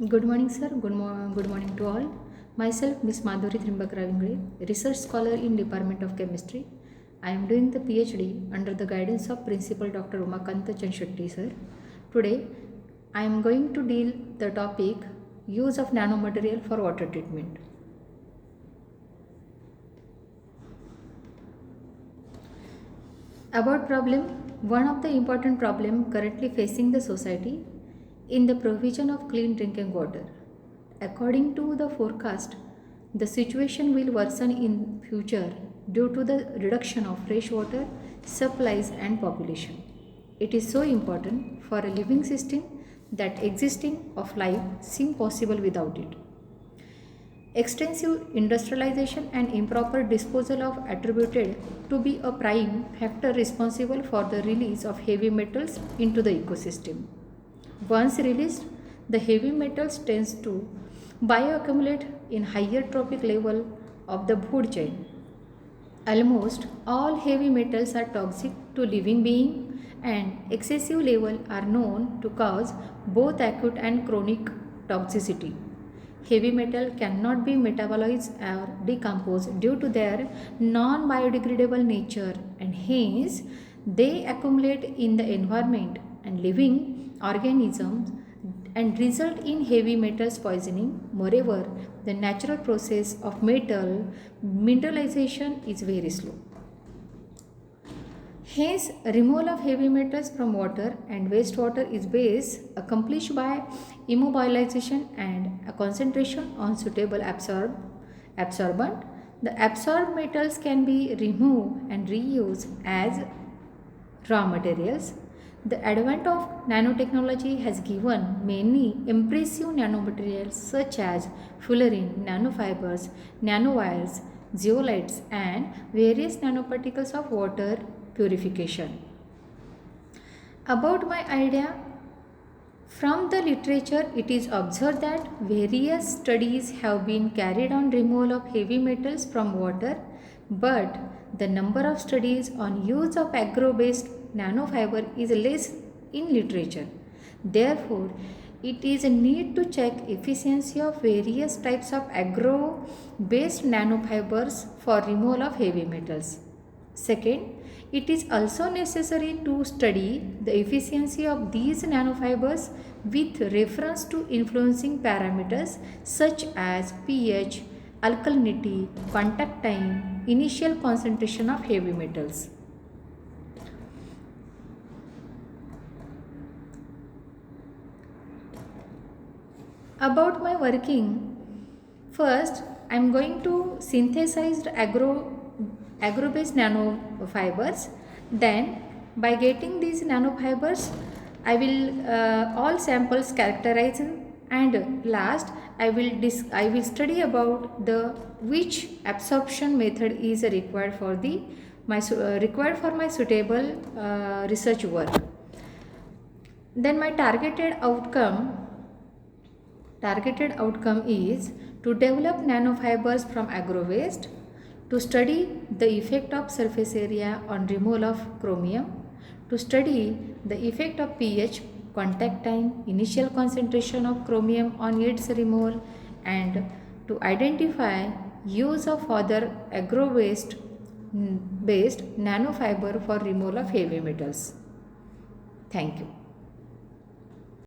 Good morning, sir. Good morning to all. Myself, Miss Madhuri Trimbak Ravingre, research scholar in Department of Chemistry. I am doing the PhD under the guidance of Principal Dr. Umakanta Chanshetty, sir. Today, I am going to deal the topic use of nanomaterial for water treatment. About problem, one of the important problem currently facing the society in the provision of clean drinking water. According to the forecast, the situation will worsen in future due to the reduction of fresh water supplies and population. It is so important for a living system that existing of life seem possible without it. Extensive industrialization and improper disposal of attributed to be a prime factor responsible for the release of heavy metals into the ecosystem. Once released, the heavy metals tends to bioaccumulate in higher trophic level of the food chain. Almost all heavy metals are toxic to living being and excessive level are known to cause both acute and chronic toxicity. Heavy metal cannot be metabolized or decomposed due to their non-biodegradable nature and hence they accumulate in the environment and living organisms and result in heavy metals poisoning. Moreover, the natural process of metal mineralization is very slow. Hence, removal of heavy metals from water and wastewater is best accomplished by immobilization and a concentration on suitable absorbent. The absorbed metals can be removed and reused as raw materials. The advent of nanotechnology has given many impressive nanomaterials such as fullerene, nanofibers, nanowires, zeolites, and various nanoparticles of water purification. About my idea, from the literature it is observed that various studies have been carried on removal of heavy metals from water, but the number of studies on use of agro-based nanofiber is less in literature. Therefore, it is a need to check efficiency of various types of agro-based nanofibers for removal of heavy metals. Second, it is also necessary to study the efficiency of these nanofibers with reference to influencing parameters such as pH, alkalinity, contact time, initial concentration of heavy metals. About my working, first I am going to synthesize agro-based nanofibers. Then by getting these nanofibers, I will all samples characterize and last I will study about the which absorption method is required for my suitable research work. Then my targeted outcome is to develop nanofibers from agro waste, to study the effect of surface area on removal of chromium, to study the effect of pH, contact time, initial concentration of chromium on its removal, and to identify use of other agro waste based nanofiber for removal of heavy metals. Thank you.